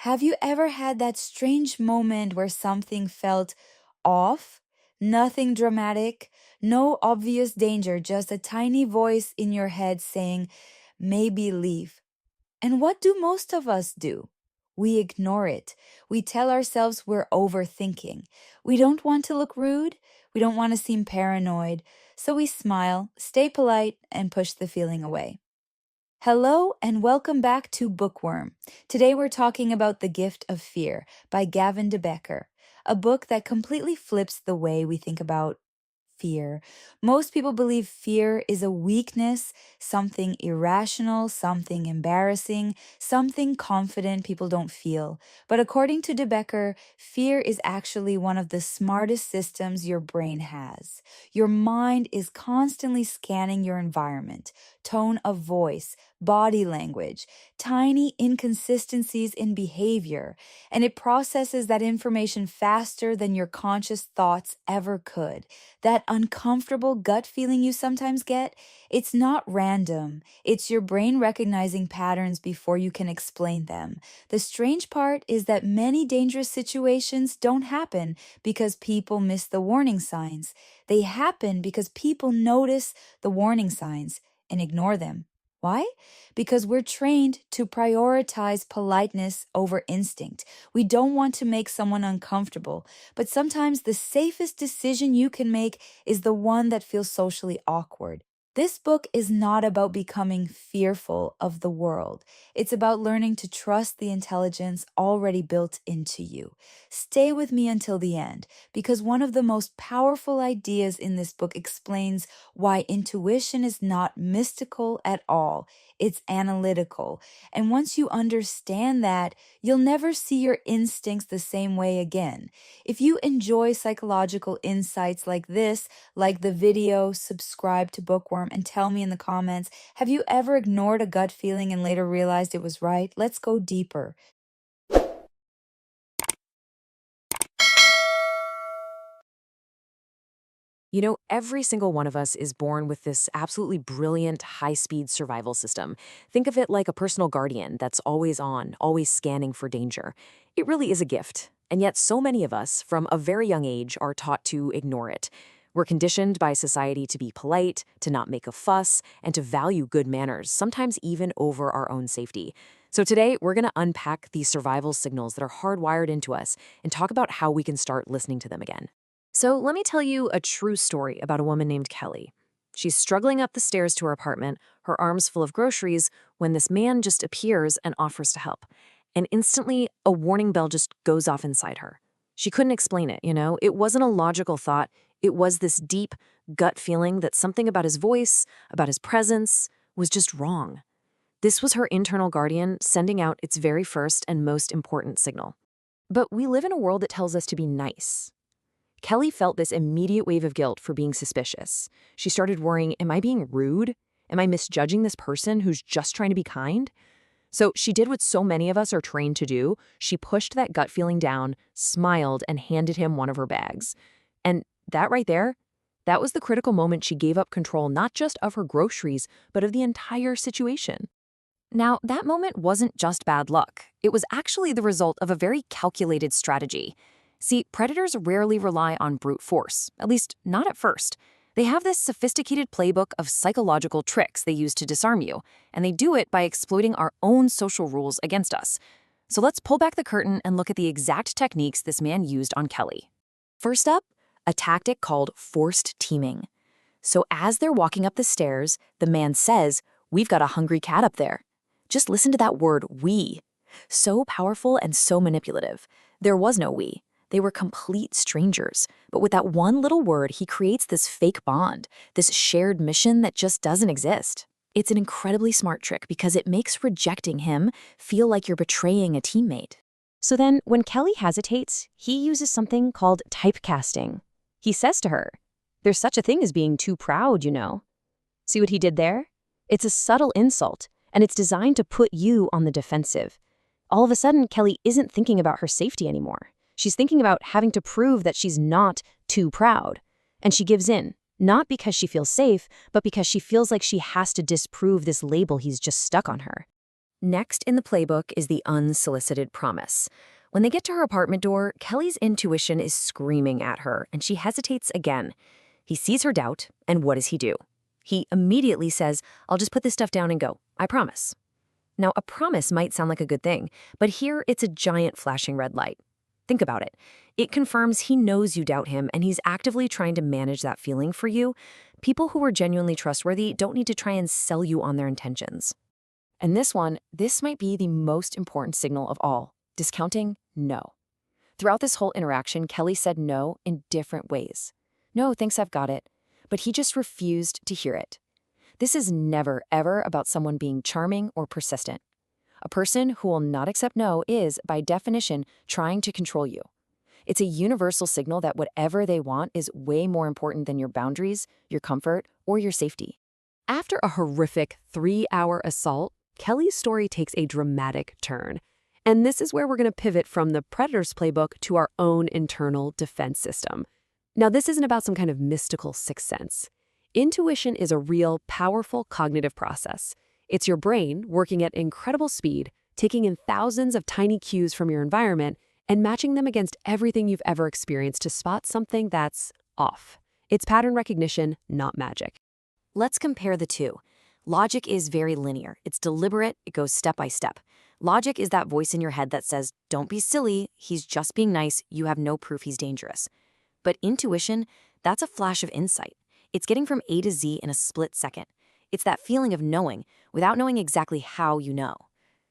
Have you ever had that strange moment where something felt off? Nothing dramatic, no obvious danger, just a tiny voice in your head saying, maybe leave. And what do most of us do? We ignore it. We tell ourselves we're overthinking. We don't want to look rude. We don't want to seem paranoid. So we smile, stay polite, and push the feeling away. Hello and welcome back to Bookworm. Today we're talking about The Gift of Fear by Gavin de Becker, a book that completely flips the way we think about fear. Most people believe fear is a weakness, something irrational, something embarrassing, something confident people don't feel. But according to de Becker, fear is actually one of the smartest systems your brain has. Your mind is constantly scanning your environment, tone of voice, body language, tiny inconsistencies in behavior, and it processes that information faster than your conscious thoughts ever could. That uncomfortable gut feeling you sometimes get, it's not random. It's your brain recognizing patterns before you can explain them. The strange part is that many dangerous situations don't happen because people miss the warning signs. They happen because people notice the warning signs and ignore them. Why? Because we're trained to prioritize politeness over instinct. We don't want to make someone uncomfortable, but sometimes the safest decision you can make is the one that feels socially awkward. This book is not about becoming fearful of the world. It's about learning to trust the intelligence already built into you. Stay with me until the end, because one of the most powerful ideas in this book explains why intuition is not mystical at all. It's analytical. And once you understand that, you'll never see your instincts the same way again. If you enjoy psychological insights like this, like the video, subscribe to Bookworm and tell me in the comments, have you ever ignored a gut feeling and later realized it was right? Let's go deeper. You know, every single one of us is born with this absolutely brilliant high-speed survival system. Think of it like a personal guardian that's always on, always scanning for danger. It really is a gift. And yet so many of us, from a very young age, are taught to ignore it. We're conditioned by society to be polite, to not make a fuss, and to value good manners, sometimes even over our own safety. So today, we're going to unpack these survival signals that are hardwired into us and talk about how we can start listening to them again. So let me tell you a true story about a woman named Kelly. She's struggling up the stairs to her apartment, her arms full of groceries, when this man just appears and offers to help. And instantly, a warning bell just goes off inside her. She couldn't explain it, It wasn't a logical thought. It was this deep gut feeling that something about his voice, about his presence, was just wrong. This was her internal guardian sending out its very first and most important signal. But we live in a world that tells us to be nice. Kelly felt this immediate wave of guilt for being suspicious. She started worrying, am I being rude? Am I misjudging this person who's just trying to be kind? So she did what so many of us are trained to do. She pushed that gut feeling down, smiled, and handed him one of her bags. And that right there, that was the critical moment she gave up control not just of her groceries, but of the entire situation. Now, that moment wasn't just bad luck. It was actually the result of a very calculated strategy. See, predators rarely rely on brute force, at least not at first. They have this sophisticated playbook of psychological tricks they use to disarm you, and they do it by exploiting our own social rules against us. So let's pull back the curtain and look at the exact techniques this man used on Kelly. First up, a tactic called forced teaming. So as they're walking up the stairs, the man says, "We've got a hungry cat up there." Just listen to that word, we. So powerful and so manipulative. There was no we. They were complete strangers. But with that one little word, he creates this fake bond, this shared mission that just doesn't exist. It's an incredibly smart trick because it makes rejecting him feel like you're betraying a teammate. So then, when Kelly hesitates, he uses something called typecasting. He says to her, "There's such a thing as being too proud, See what he did there? It's a subtle insult, and it's designed to put you on the defensive. All of a sudden, Kelly isn't thinking about her safety anymore. She's thinking about having to prove that she's not too proud. And she gives in, not because she feels safe, but because she feels like she has to disprove this label he's just stuck on her. Next in the playbook is the unsolicited promise. When they get to her apartment door, Kelly's intuition is screaming at her, and she hesitates again. He sees her doubt, and what does he do? He immediately says, "I'll just put this stuff down and go. I promise." Now, a promise might sound like a good thing, but here it's a giant flashing red light. Think about it. It confirms he knows you doubt him, and he's actively trying to manage that feeling for you. People who are genuinely trustworthy don't need to try and sell you on their intentions. And this might be the most important signal of all, discounting no. Throughout this whole interaction, Kelly said no in different ways. "No, thanks, I've got it." But he just refused to hear it. This is never, ever about someone being charming or persistent. A person who will not accept no is, by definition, trying to control you. It's a universal signal that whatever they want is way more important than your boundaries, your comfort, or your safety. After a horrific 3-hour assault, Kelly's story takes a dramatic turn. And this is where we're going to pivot from the predator's playbook to our own internal defense system. Now, this isn't about some kind of mystical sixth sense. Intuition is a real, powerful cognitive process. It's your brain working at incredible speed, taking in thousands of tiny cues from your environment and matching them against everything you've ever experienced to spot something that's off. It's pattern recognition, not magic. Let's compare the two. Logic is very linear. It's deliberate. It goes step by step. Logic is that voice in your head that says, "Don't be silly. He's just being nice. You have no proof he's dangerous." But intuition, that's a flash of insight. It's getting from A to Z in a split second. It's that feeling of knowing without knowing exactly how you know.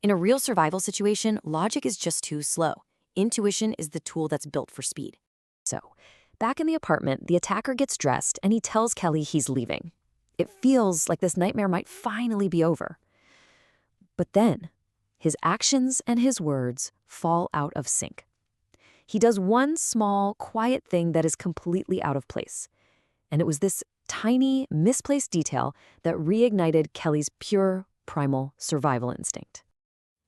In a real survival situation, logic is just too slow. Intuition is the tool that's built for speed. So, back in the apartment, the attacker gets dressed and he tells Kelly he's leaving. It feels like this nightmare might finally be over. But then, his actions and his words fall out of sync. He does one small, quiet thing that is completely out of place. And it was this tiny, misplaced detail that reignited Kelly's pure, primal survival instinct.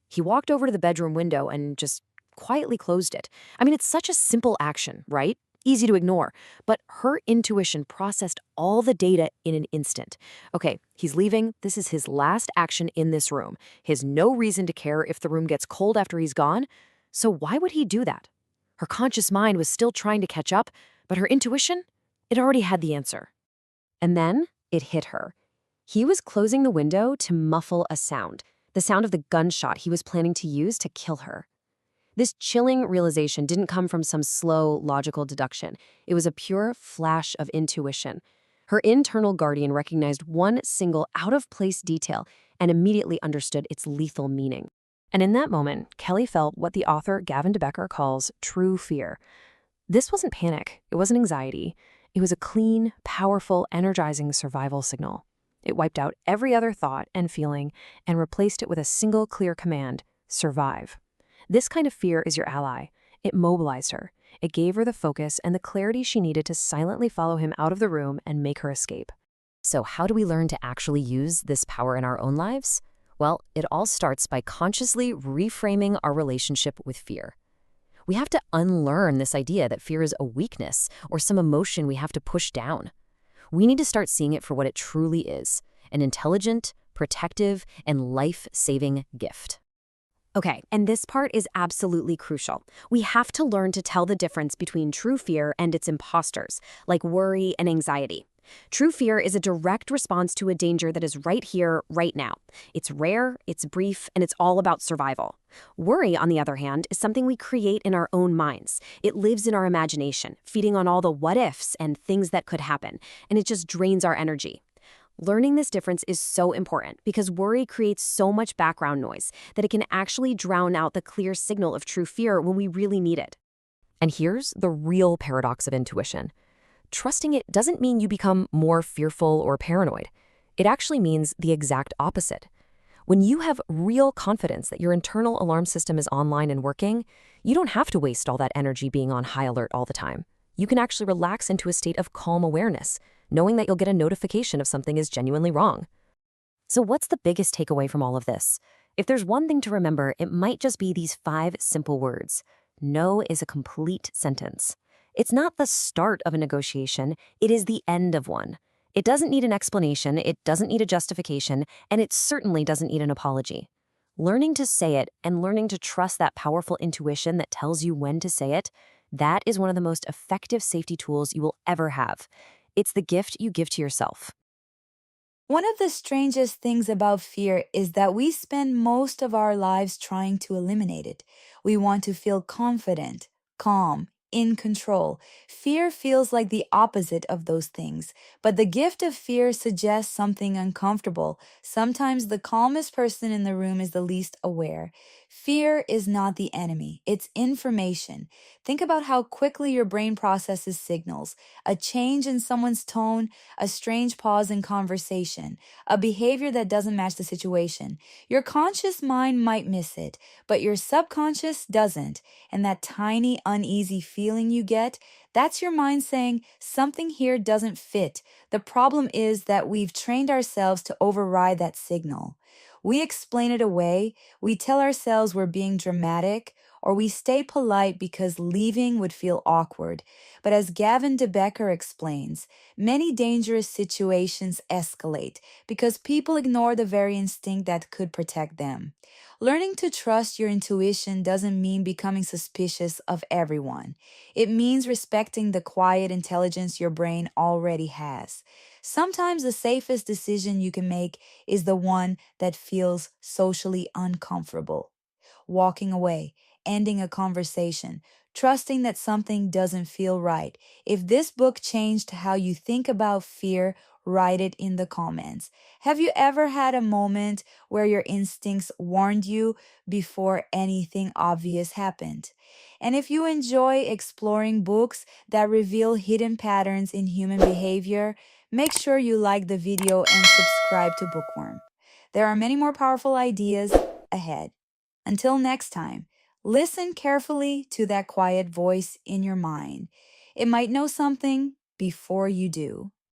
He walked over to the bedroom window and just quietly closed it. I mean, it's such a simple action, right? Easy to ignore. But her intuition processed all the data in an instant. Okay, he's leaving. This is his last action in this room. He has no reason to care if the room gets cold after he's gone. So why would he do that? Her conscious mind was still trying to catch up, but her intuition? It already had the answer. And then it hit her. He was closing the window to muffle a sound, the sound of the gunshot he was planning to use to kill her. This chilling realization didn't come from some slow, logical deduction. It was a pure flash of intuition. Her internal guardian recognized one single out-of-place detail and immediately understood its lethal meaning. And in that moment, Kelly felt what the author Gavin de Becker calls true fear. This wasn't panic. It wasn't anxiety. It was a clean, powerful, energizing survival signal. It wiped out every other thought and feeling and replaced it with a single clear command: survive. This kind of fear is your ally. It mobilized her. It gave her the focus and the clarity she needed to silently follow him out of the room and make her escape. So how do we learn to actually use this power in our own lives? Well, it all starts by consciously reframing our relationship with fear. We have to unlearn this idea that fear is a weakness or some emotion we have to push down. We need to start seeing it for what it truly is: an intelligent, protective, and life-saving gift. Okay, and this part is absolutely crucial. We have to learn to tell the difference between true fear and its imposters, like worry and anxiety. True fear is a direct response to a danger that is right here, right now. It's rare, it's brief, and it's all about survival. Worry, on the other hand, is something we create in our own minds. It lives in our imagination, feeding on all the what-ifs and things that could happen, and it just drains our energy. Learning this difference is so important because worry creates so much background noise that it can actually drown out the clear signal of true fear when we really need it. And here's the real paradox of intuition. Trusting it doesn't mean you become more fearful or paranoid. It actually means the exact opposite. When you have real confidence that your internal alarm system is online and working, you don't have to waste all that energy being on high alert all the time. You can actually relax into a state of calm awareness, knowing that you'll get a notification if something is genuinely wrong. So what's the biggest takeaway from all of this? If there's one thing to remember, it might just be these 5 simple words. No is a complete sentence. It's not the start of a negotiation, it is the end of one. It doesn't need an explanation, it doesn't need a justification, and it certainly doesn't need an apology. Learning to say it and learning to trust that powerful intuition that tells you when to say it, that is one of the most effective safety tools you will ever have. It's the gift you give to yourself. One of the strangest things about fear is that we spend most of our lives trying to eliminate it. We want to feel confident, calm, in control. Fear feels like the opposite of those things, but the gift of fear suggests something uncomfortable. Sometimes the calmest person in the room is the least aware. Fear is not the enemy, it's information. Think about how quickly your brain processes signals. A change in someone's tone, a strange pause in conversation, a behavior that doesn't match the situation. Your conscious mind might miss it, but your subconscious doesn't. And that tiny, uneasy feeling you get, that's your mind saying something here doesn't fit. The problem is that we've trained ourselves to override that signal. We explain it away, we tell ourselves we're being dramatic, or we stay polite because leaving would feel awkward. But as Gavin de Becker explains, many dangerous situations escalate because people ignore the very instinct that could protect them. Learning to trust your intuition doesn't mean becoming suspicious of everyone. It means respecting the quiet intelligence your brain already has. Sometimes the safest decision you can make is the one that feels socially uncomfortable. Walking away, ending a conversation, trusting that something doesn't feel right. If this book changed how you think about fear, write it in the comments. Have you ever had a moment where your instincts warned you before anything obvious happened? And if you enjoy exploring books that reveal hidden patterns in human behavior, make sure you like the video and subscribe to Bookworm. There are many more powerful ideas ahead. Until next time, listen carefully to that quiet voice in your mind. It might know something before you do.